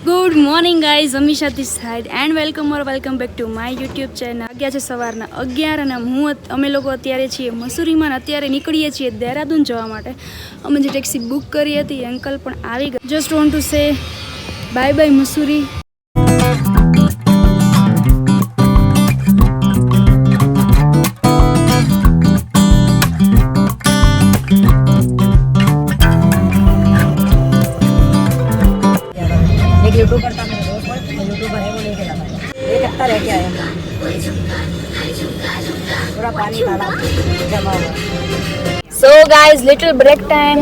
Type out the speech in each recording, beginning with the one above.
Good morning guys, Amisha this side and welcome back to my YouTube channel. વાગ્યા છે સવારના 11 અને અમે લોકો અત્યારે છીએ મસૂરીમાં અને અત્યારે નીકળીએ છીએ દેહરાદૂન જવા માટે. અમે જે ટેક્સી બુક કરી હતી અંકલ પણ આવી ગયા. Just want to say bye bye Mussoorie. YouTuber था मेरे दोस्त पर यूट्यूबर है वो लेके जाता है ये कितना रह के आया पूरा पानी तालाब जमा हुआ so guys little break time,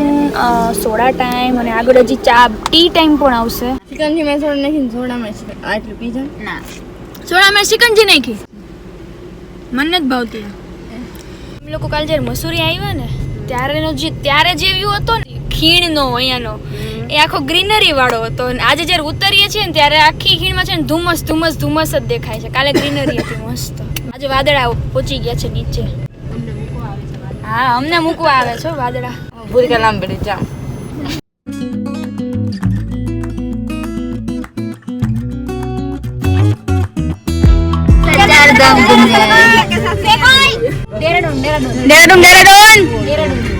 soda time અને આગળ હજી ચા ટી ટાઈમ પણ આવશે. ચિકનજી મેં સોડા નાખીને સોડામાં આટલું પીઝા ના સોડામાં ચિકનજી નાખી મને જ ભાવતી. અમે લોકો કાલે જ્યારે મસૂરી આવ્યા ને ત્યારે જે વ્યૂ હતો ને ખીણનો અહીંયાનો એ આખો ગ્રીનરી વાળો હતો. આજે જ્યારે ઉતરીએ છીએ ને ત્યારે આખી ખીણમાં છે ને ધુમ્મસ જ દેખાય છે. કાલે ગ્રીનરી હતી મસ્ત. આજે વાદળા પહોંચી ગયા છે નીચે. હા અમને મૂકવા આવે છે વાદળા. ભૂલ કે નામ પડી જા દેહરાદૂન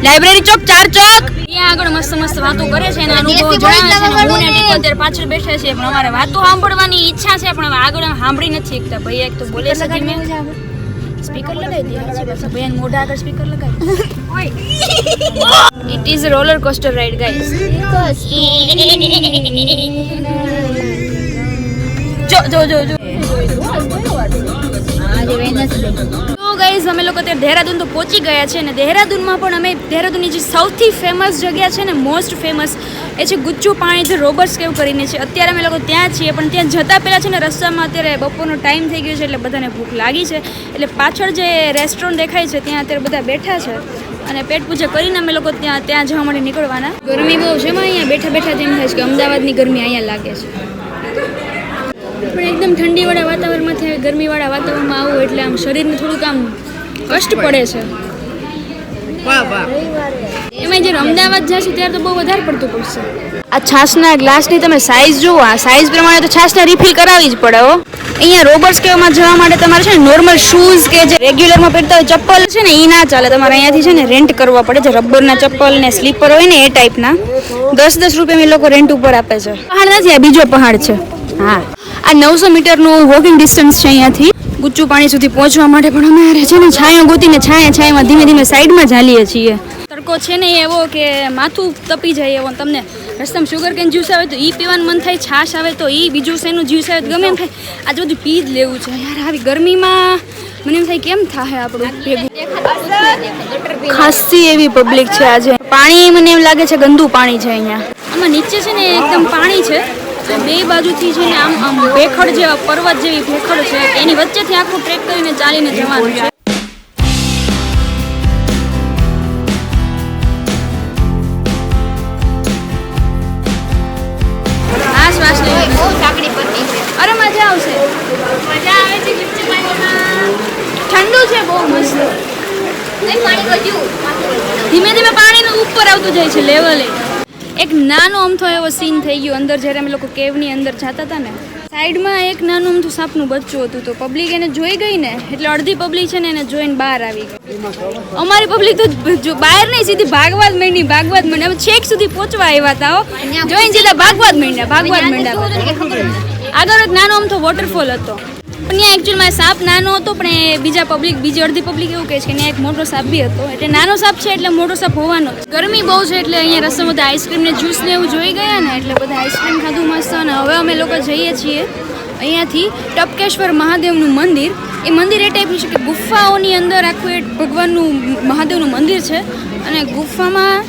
લાઇબ્રેરી ચોક 4 ચોક ત્યાં આગળ મસ્ત વાતો કરે છે એના અનુભવ જણાવે છે. હું ને ટીકો અત્યારે પાછળ બેઠા છે પણ અમારે વાતો સાંભળવાની ઈચ્છા છે પણ હવે આગળ સાંભળી નથી શકતા. ભાઈ એક તો બોલે છે ધીમે સ્પીકર લગાવી દે ભાઈ મોઢા આગળ સ્પીકર લગાવી. It is roller coaster ride guys. જો તો ગાઈઝ અમે લોકો અત્યારે દેહરાદૂન તો પહોંચી ગયા છે અને દેહરાદૂનમાં પણ અમે દેહરાદૂનની જે સૌથી ફેમસ જગ્યા છે ને મોસ્ટ ફેમસ એ છે ગુચ્ચુ પાણી, જે રોબર્સ કેવ કરીને છે. અત્યારે અમે લોકો ત્યાં છીએ પણ ત્યાં જતાં પહેલાં છે ને રસ્તામાં અત્યારે બપોરનો ટાઈમ થઈ ગયો છે એટલે બધાને ભૂખ લાગી છે એટલે પાછળ જે રેસ્ટોરન્ટ દેખાય છે ત્યાં અત્યારે બધા બેઠા છે અને પેટ પૂજા કરીને અમે લોકો ત્યાં જવા માટે નીકળવાના. ગરમી બહુ છે એમાં અહીંયા બેઠા તેમ થાય છે કે અમદાવાદની ગરમી અહીંયા લાગે છે પણ એકદમ ઠંડીવાળા વાતાવરણમાંથી ગરમીવાળા વાતાવરણમાં આવું એટલે આમ શરીરને થોડુંક આમ કષ્ટ પડે છે. એમાં જ્યારે અમદાવાદ જશું ત્યારે તો બહુ વધારે પડતું પડશે. આ છાશના ગ્લાસની તમે સાઇઝ જુઓ, આ સાઇઝ પ્રમાણે તો છાશને રિફિલ કરાવવી જ પડે હો. અહીંયા રોબર્સ કેવમાં જવા માટે તમારે છે ને નોર્મલ શૂઝ કે જે રેગ્યુલરમાં પહેરતા હોય ચપ્પલ છે ને એ ના ચાલે. તમારે અહીંયાથી છે ને રેન્ટ કરવા પડે. જે રબરના ચપ્પલ ને સ્લીપર હોય ને એ ટાઈપના 10 રૂપિયામાં એ લોકો રેન્ટ ઉપર આપે છે. પહાડ નથી, આ બીજો પહાડ છે. હા આ 900 મીટરનું વોકિંગ ડિસ્ટન્સ છે અહીંયાથી ગુચ્ચુ પાણી સુધી પહોંચવા માટે. પણ અમે છે ને છાંયો ગોતીને છાયામાં ધીમે ચાલીએ છીએ. તડકો છે ને એવો કે માથું તપી જાય એવો. તમને રસ્તામાં શુગર કેન જ્યુસ આવે તો એ પીવાનું મન થાય, છાશ આવે તો એ, બીજું શેનું જ્યુસ આવે તો ગમે એમ થાય. આજે બધું પી જ લેવું છે યાર. આવી ગરમીમાં મને એમ થાય કેમ થાય આપણું ભેગું. ખાસી એવી પબ્લિક છે આજે. પાણી મને એમ લાગે છે ગંદુ પાણી છે અહીંયા. આમાં નીચે છે ને એકદમ પાણી છે, બે બાજુથી છે ને આમ ભેખડ જેવા પર્વત જેવી ભેખડ છે, એની વચ્ચેથી આખું ટ્રેક કરીને ચાલીને જવાનું છે. આ શ્વાસ બહુ સાંકડી પડતી છે. અરે મજા આવે છે. ઠંડુ છે બહુ મસ્ત. ધીમે પાણીનું ઉપર આવતું જાય છે લેવલે. એક નાનો અમથો એવો સીન થઈ ગયો અંદર જ્યારે અમે લોકો કેવની અંદર જતા હતા ને. સાઈડમાં એક નાનું અમથું સાપનું બચ્ચું હતું તો પબ્લિક એને જોઈ ગઈ ને એટલે અડધી પબ્લિક છે ને એને જોઈને બહાર આવી ગઈ. અમારી પબ્લિક તો બહાર નહીં, સીધી ભાગવા જ માંડી. અમે છેક સુધી પહોંચવા આવ્યા હતા જોઈને સીધા ભાગવા જ માંડ્યા. આગળ એક નાનો અમથો વોટરફોલ હતો પણ ત્યાં એકચ્યુઅલમાં સાપ નાનો હતો પણ એ બીજી અડધી પબ્લિક એવું કહે છે કે ત્યાં એક મોટો સાપ બી હતો. એટલે નાનો સાપ છે એટલે મોટો સાપ હોવાનો. ગરમી બહુ છે એટલે અહીંયા રસ્તામાં બધા આઈસ્ક્રીમ ને જ્યુસ ને એવું જોઈ ગયા ને એટલે બધા આઈસ્ક્રીમ ખાધું મસ્ત. અને હવે અમે લોકો જઈએ છીએ અહીંયાથી ટપકેશ્વર મહાદેવનું મંદિર. એ મંદિર એ ટાઈપનું છે કે ગુફાઓની અંદર આખું એ ભગવાનનું મહાદેવનું મંદિર છે અને ગુફામાં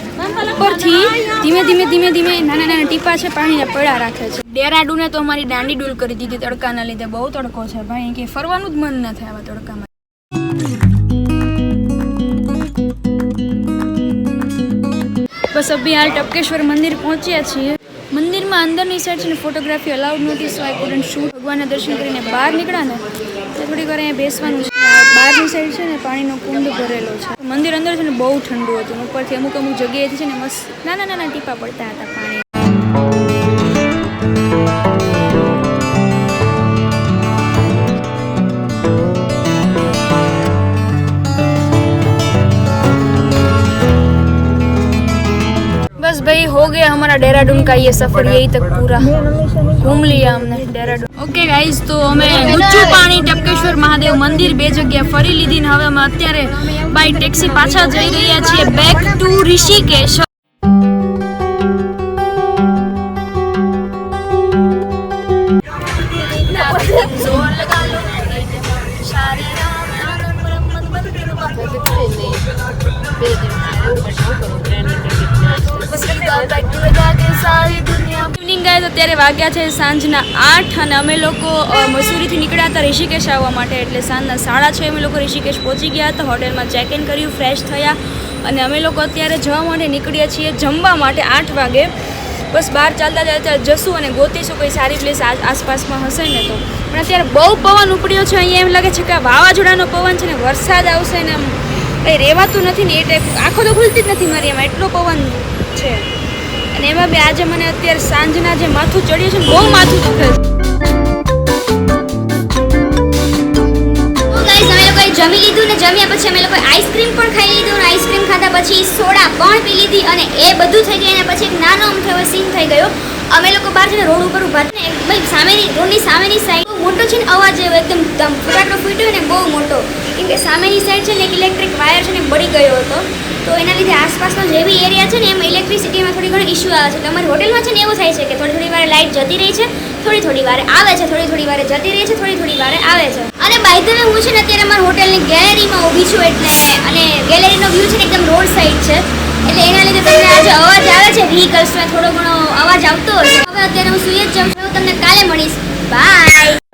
ઉપરથી ધીમે નાના ટીપા છે પાણીના પડા રાખે છે. ડેરાડૂને તો અમારી દાંડી ડૂલ કરી દીધી તડકાના લીધે. બહુ તડકો છે ભાઈ કે ફરવાનું જ મન ન થાય આવા તડકામાં. બસ અભી હાલ ટપકેશ્વર મંદિર પહોંચ્યા છીએ. મંદિરમાં અંદરની સાઈડ છે ને ફોટોગ્રાફી અલાઉડ નહોતી સો આઈ કુડન્ટ શૂટ. ભગવાનના દર્શન કરીને બહાર નીકળ્યા ને થોડીક વાર અહીંયા બેસવાનું છે. બહારની સાઈડ છે ને પાણીનો કુંડ ભરેલો છે. મંદિર અંદર છે ને બહુ ઠંડુ હતું. ઉપરથી અમુક જગ્યાએથી છે ને મસ્ત નાના ટીપા પડતા હતા પાણી. अपना देहरादून का ये सफर यही तक पूरा घूम लिया हमने देहरादून। ओके गाइस, तो અમે ઊંચું પાણી ટપકેશ્વર મહાદેવ મંદિર બે જગ્યા ફરી લીધી ને હવે અમે અત્યારે બાય ટેક્સી પાછા જઈ રહ્યા છીએ back to Rishikesh. Evening guys, અત્યારે વાગ્યા છે સાંજના 8 અને અમે લોકો મસૂરીથી નીકળ્યા હતા ઋષિકેશ આવવા માટે, એટલે સાંજના 6:30 અમે લોકો ઋષિકેશ પહોંચી ગયા હતા, હોટેલમાં ચેક ઇન કર્યું, ફ્રેશ થયા અને અમે લોકો અત્યારે જવા માટે નીકળ્યા છીએ જમવા માટે 8 વાગે। બસ બહાર ચાલતા ચાલતા જશું અને ગોતીશું કોઈ સારી પ્લેસ આસપાસમાં હશે ને તો। પણ અત્યારે બહુ પવન ઉપડ્યો છે અહીંયા, એમ લાગે છે કે વાવાઝોડાનો પવન છે ને વરસાદ આવશે ને એમ કંઈ રહેવાતું નથી ને એ ટાઈપ, આંખો તો ખુલતી જ નથી મારી, એમાં એટલો પવન છે। અને એમાં બી આજે મને અત્યારે સાંજના જે માથું ચડ્યું છે ને બહુ માથું દુખે છે। જમી લીધું ને જમ્યા પછી અમે લોકોએ આઈસ્ક્રીમ પણ ખાઈ લીધું અને આઈસ્ક્રીમ ખાધા પછી સોડા પણ પી લીધી અને એ બધું થઈ ગયું અને પછી એક નાનો અમથો એવો સીન થઈ ગયો। અમે લોકો બહાર છે ને રોડ ઉપર ઊભા હતા ને, ભાઈ સામેની રોડની સામેની સાઈડ બહુ મોટો છે ને અવાજ એવો એકદમ ફટાકડો ફૂટ્યો ને બહુ મોટો, કેમ કે સામેની સાઈડ છે ને એક ઇલેક્ટ્રિક વાયર છે ને બળી ગયો હતો, તો એના લીધે આસપાસનો જે બી એરિયા છે ને એમાં ઇલેક્ટ્રિસિટીમાં થોડી ઘણો ઇશ્યુ આવે છે। તો અમારી હોટેલમાં છે ને એવું થાય છે કે થોડી થોડી વારે લાઇટ જતી રહી છે, થોડી વારે આવે છે, થોડી વારે જતી રહી છે, થોડી વારે આવે છે। અને બાય ધ વે હું છે ને અત્યારે અમારી હોટેલની ગેલેરીમાં ઊભી છું, એટલે અને ગેલેરીનો વ્યૂ છે ને એકદમ રોડ સાઈડ છે, એટલે એના લીધે તમને આજે અવાજ આવે છે વ્હીકલ્સમાં થોડો ઘણો અવાજ આવતો હશે। હવે અત્યારે હું સુઈ જ જાઉં છું, તમને કાલે મળીશ, બાય।